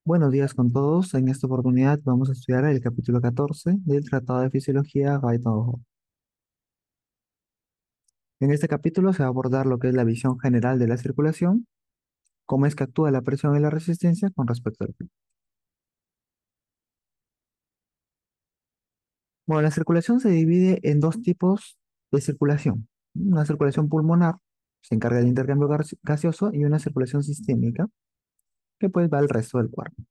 Buenos días con todos. En esta oportunidad vamos a estudiar el capítulo 14 del Tratado de Fisiología Gaetano. En este capítulo se va a abordar lo que es la visión general de la circulación, cómo es que actúa la presión y la resistencia con respecto al flujo. Bueno, la circulación se divide en dos tipos de circulación. Una circulación pulmonar, se encarga del intercambio gaseoso, y una circulación sistémica, que pues va al resto del cuerpo.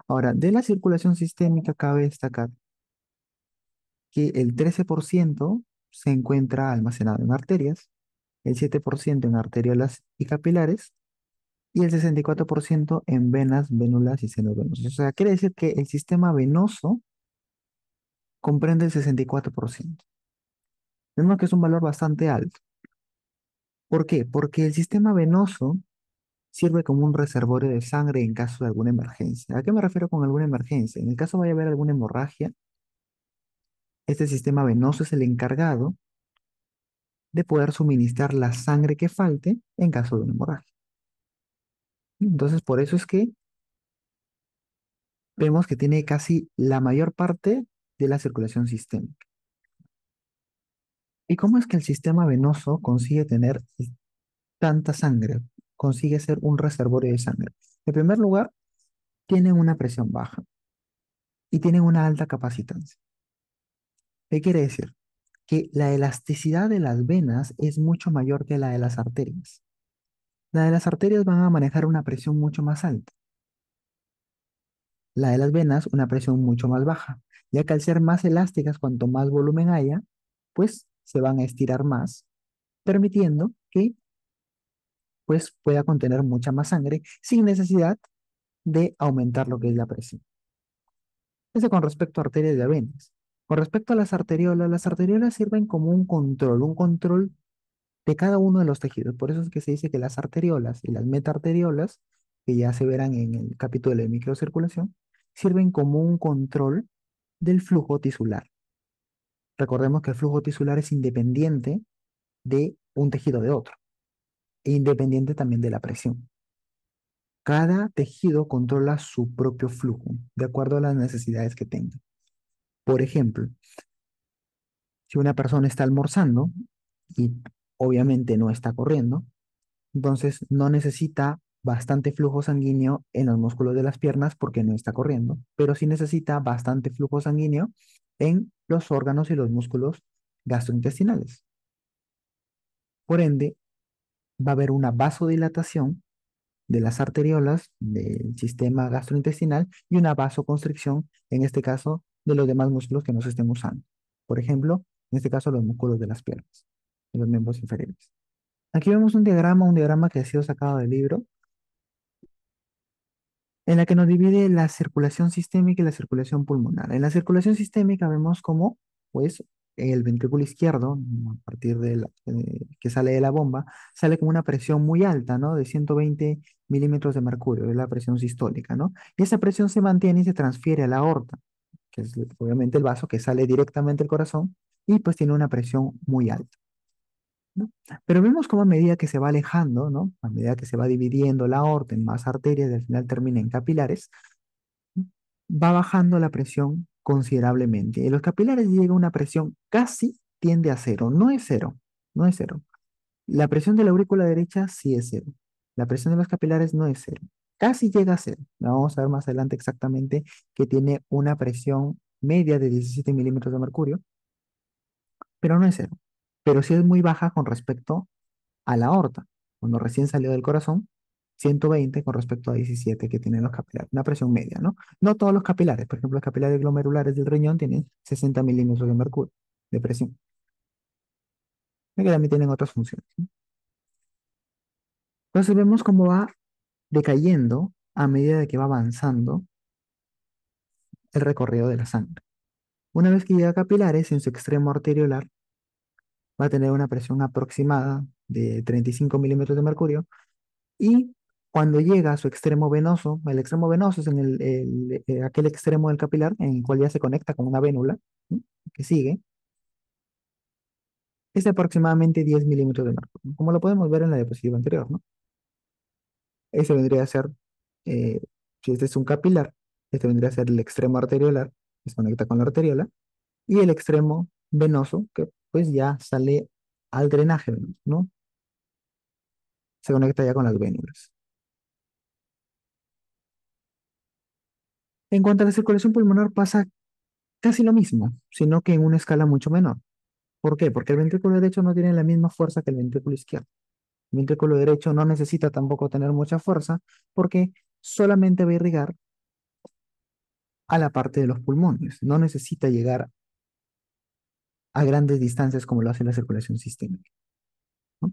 Ahora, de la circulación sistémica cabe destacar que el 13% se encuentra almacenado en arterias, el 7% en arteriolas y capilares y el 64% en venas, vénulas y senos venosos. O sea, quiere decir que el sistema venoso comprende el 64%. Vemos que es un valor bastante alto. ¿Por qué? Porque el sistema venoso sirve como un reservorio de sangre en caso de alguna emergencia. ¿A qué me refiero con alguna emergencia? En el caso vaya a haber alguna hemorragia, este sistema venoso es el encargado de poder suministrar la sangre que falte en caso de una hemorragia. Entonces, por eso es que vemos que tiene casi la mayor parte de la circulación sistémica. ¿Y cómo es que el sistema venoso consigue tener tanta sangre? Consigue ser un reservorio de sangre. En primer lugar, tienen una presión baja y tienen una alta capacitancia. ¿Qué quiere decir? Que la elasticidad de las venas es mucho mayor que la de las arterias. La de las arterias van a manejar una presión mucho más alta. La de las venas, una presión mucho más baja, ya que al ser más elásticas, cuanto más volumen haya, pues se van a estirar más, permitiendo que pues pueda contener mucha más sangre sin necesidad de aumentar lo que es la presión. Eso con respecto a arterias y a venas. Con respecto a las arteriolas sirven como un control de cada uno de los tejidos. Por eso es que se dice que las arteriolas y las metaarteriolas, que ya se verán en el capítulo de microcirculación, sirven como un control del flujo tisular. Recordemos que el flujo tisular es independiente de un tejido de otro, e independiente también de la presión. Cada tejido controla su propio flujo de acuerdo a las necesidades que tenga. Por ejemplo, si una persona está almorzando y obviamente no está corriendo, entonces no necesita bastante flujo sanguíneo en los músculos de las piernas porque no está corriendo, pero sí necesita bastante flujo sanguíneo en los órganos y los músculos gastrointestinales. Por ende, va a haber una vasodilatación de las arteriolas del sistema gastrointestinal y una vasoconstricción, en este caso, de los demás músculos que no se estén usando. Por ejemplo, en este caso, los músculos de las piernas, de los miembros inferiores. Aquí vemos un diagrama que ha sido sacado del libro, en la que nos divide la circulación sistémica y la circulación pulmonar. En la circulación sistémica vemos cómo, pues, el ventrículo izquierdo, a partir de que sale de la bomba, sale con una presión muy alta, ¿no? De 120 milímetros de mercurio, es la presión sistólica, ¿no? Y esa presión se mantiene y se transfiere a la aorta, que es obviamente el vaso que sale directamente del corazón, y pues tiene una presión muy alta, ¿no? Pero vemos cómo a medida que se va alejando, ¿no? A medida que se va dividiendo la aorta en más arterias y al final termina en capilares, va bajando la presión considerablemente. En los capilares llega una presión casi tiende a cero. No es cero, no es cero. La presión de la aurícula derecha sí es cero. La presión de los capilares no es cero. Casi llega a cero. La vamos a ver más adelante exactamente que tiene una presión media de 17 milímetros de mercurio, pero no es cero. Pero sí es muy baja con respecto a la aorta. Cuando recién salió del corazón, 120 con respecto a 17 que tienen los capilares, una presión media, ¿no? No todos los capilares, por ejemplo, los capilares glomerulares del riñón tienen 60 milímetros de mercurio de presión, que también tienen otras funciones, ¿no? Entonces vemos cómo va decayendo a medida de que va avanzando el recorrido de la sangre. Una vez que llega a capilares, en su extremo arteriolar va a tener una presión aproximada de 35 milímetros de mercurio. Y cuando llega a su extremo venoso, el extremo venoso es en aquel extremo del capilar en el cual ya se conecta con una vénula, ¿no? Que sigue, es de aproximadamente 10 milímetros de mercurio, como lo podemos ver en la diapositiva anterior, ¿no? Ese vendría a ser Si este es un capilar, este vendría a ser el extremo arteriolar, que se conecta con la arteriola, y el extremo venoso, que pues ya sale al drenaje venoso, ¿no? Se conecta ya con las vénulas. En cuanto a la circulación pulmonar pasa casi lo mismo, sino que en una escala mucho menor. ¿Por qué? Porque el ventrículo derecho no tiene la misma fuerza que el ventrículo izquierdo. El ventrículo derecho no necesita tampoco tener mucha fuerza porque solamente va a irrigar a la parte de los pulmones. No necesita llegar a grandes distancias como lo hace la circulación sistémica, ¿no?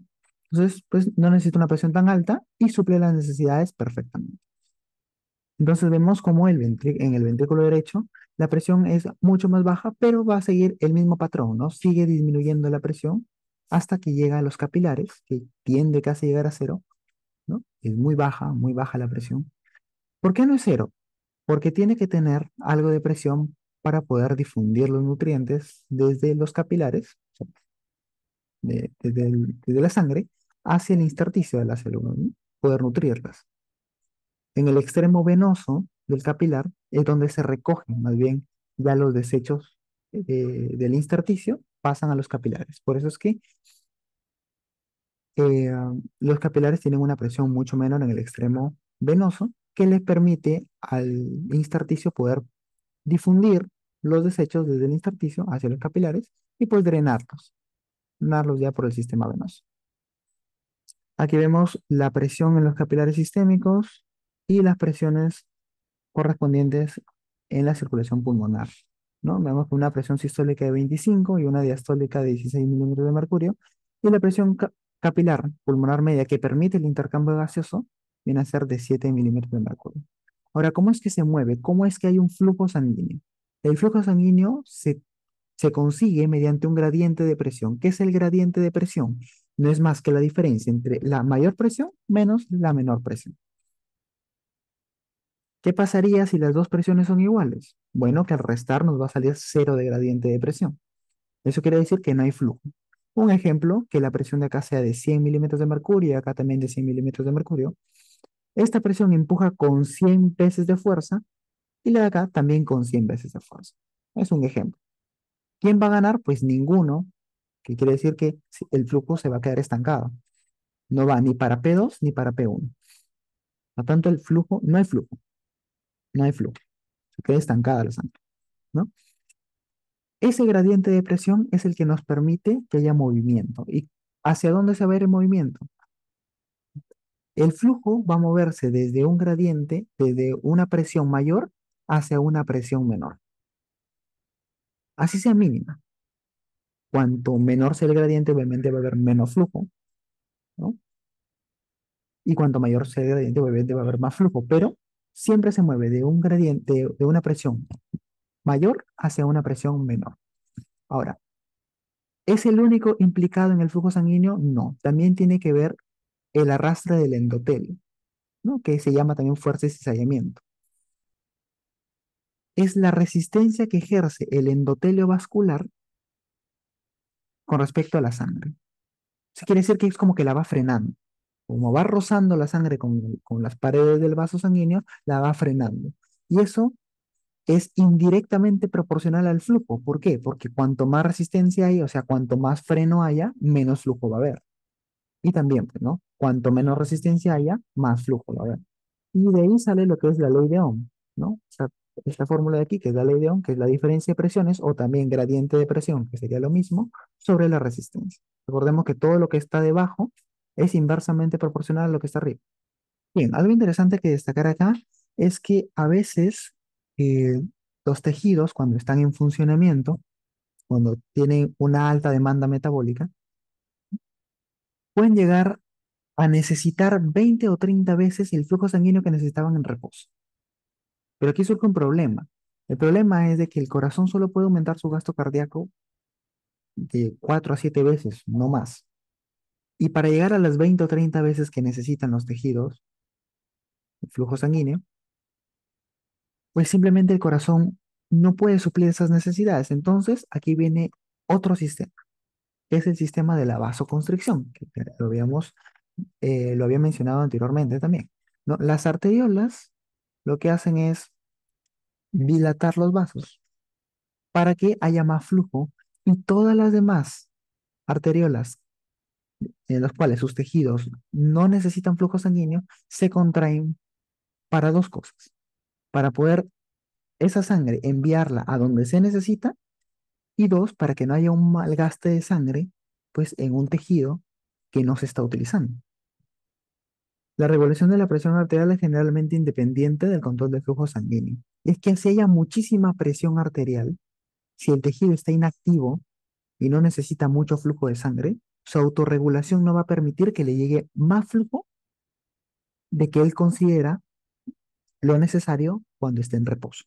Entonces, pues no necesita una presión tan alta y suple las necesidades perfectamente. Entonces vemos como en el ventrículo derecho la presión es mucho más baja, pero va a seguir el mismo patrón, ¿no? Sigue disminuyendo la presión hasta que llega a los capilares, que tiende casi a llegar a cero, ¿no? Es muy baja la presión. ¿Por qué no es cero? Porque tiene que tener algo de presión para poder difundir los nutrientes desde los capilares, o sea, desde la sangre, hacia el intersticio de la célula, ¿no? Poder nutrirlas. En el extremo venoso del capilar es donde se recogen más bien ya los desechos del intersticio, pasan a los capilares. Por eso es que los capilares tienen una presión mucho menor en el extremo venoso que le permite al intersticio poder difundir los desechos desde el intersticio hacia los capilares y pues drenarlos ya por el sistema venoso. Aquí vemos la presión en los capilares sistémicos y las presiones correspondientes en la circulación pulmonar, ¿no? Vemos una presión sistólica de 25 y una diastólica de 16 milímetros de mercurio, y la presión capilar pulmonar media que permite el intercambio gaseoso viene a ser de 7 milímetros de mercurio. Ahora, ¿cómo es que se mueve? ¿Cómo es que hay un flujo sanguíneo? El flujo sanguíneo se consigue mediante un gradiente de presión. ¿Qué es el gradiente de presión? No es más que la diferencia entre la mayor presión menos la menor presión. ¿Qué pasaría si las dos presiones son iguales? Bueno, que al restar nos va a salir cero de gradiente de presión. Eso quiere decir que no hay flujo. Un ejemplo, que la presión de acá sea de 100 milímetros de mercurio y acá también de 100 milímetros de mercurio. Esta presión empuja con 100 veces de fuerza y la de acá también con 100 veces de fuerza. Es un ejemplo. ¿Quién va a ganar? Pues ninguno, que quiere decir que el flujo se va a quedar estancado. No va ni para P2 ni para P1. Por lo tanto, el flujo, no hay flujo. Se queda estancada la sangre, ¿no? Ese gradiente de presión es el que nos permite que haya movimiento. ¿Y hacia dónde se va a ir el movimiento? El flujo va a moverse desde un gradiente, desde una presión mayor hacia una presión menor. Así sea mínima. Cuanto menor sea el gradiente, obviamente va a haber menos flujo, ¿no? Y cuanto mayor sea el gradiente, obviamente va a haber más flujo, pero siempre se mueve de un gradiente, de una presión mayor hacia una presión menor. Ahora, ¿es el único implicado en el flujo sanguíneo? No, también tiene que ver el arrastre del endotelio, ¿no? Que se llama también fuerza de cizallamiento. Es la resistencia que ejerce el endotelio vascular con respecto a la sangre. Eso quiere decir que es como que la va frenando. Como va rozando la sangre con las paredes del vaso sanguíneo, la va frenando. Y eso es indirectamente proporcional al flujo. ¿Por qué? Porque cuanto más resistencia hay, o sea, cuanto más freno haya, menos flujo va a haber. Y también, pues, ¿no? Cuanto menos resistencia haya, más flujo va a haber. Y de ahí sale lo que es la ley de Ohm, ¿no? O sea, esta fórmula de aquí, que es la ley de Ohm, que es la diferencia de presiones, o también gradiente de presión, que sería lo mismo, sobre la resistencia. Recordemos que todo lo que está debajo es inversamente proporcional a lo que está arriba. Bien, algo interesante que destacar acá es que a veces eh, los tejidos, cuando están en funcionamiento, cuando tienen una alta demanda metabólica, pueden llegar a necesitar 20 o 30 veces el flujo sanguíneo que necesitaban en reposo. Pero aquí surge un problema. El problema es de que el corazón solo puede aumentar su gasto cardíaco de 4 a 7 veces, no más. Y para llegar a las 20 o 30 veces que necesitan los tejidos, el flujo sanguíneo, pues simplemente el corazón no puede suplir esas necesidades. Entonces, aquí viene otro sistema, que es el sistema de la vasoconstricción, que lo había mencionado anteriormente también, ¿no? Las arteriolas lo que hacen es dilatar los vasos para que haya más flujo y todas las demás arteriolas en las cuales sus tejidos no necesitan flujo sanguíneo se contraen para dos cosas, para poder esa sangre enviarla a donde se necesita y dos, para que no haya un malgaste de sangre pues en un tejido que no se está utilizando. La regulación de la presión arterial es generalmente independiente del control del flujo sanguíneo. Y es que si haya muchísima presión arterial, si el tejido está inactivo y no necesita mucho flujo de sangre, su autorregulación no va a permitir que le llegue más flujo de que él considera lo necesario cuando esté en reposo.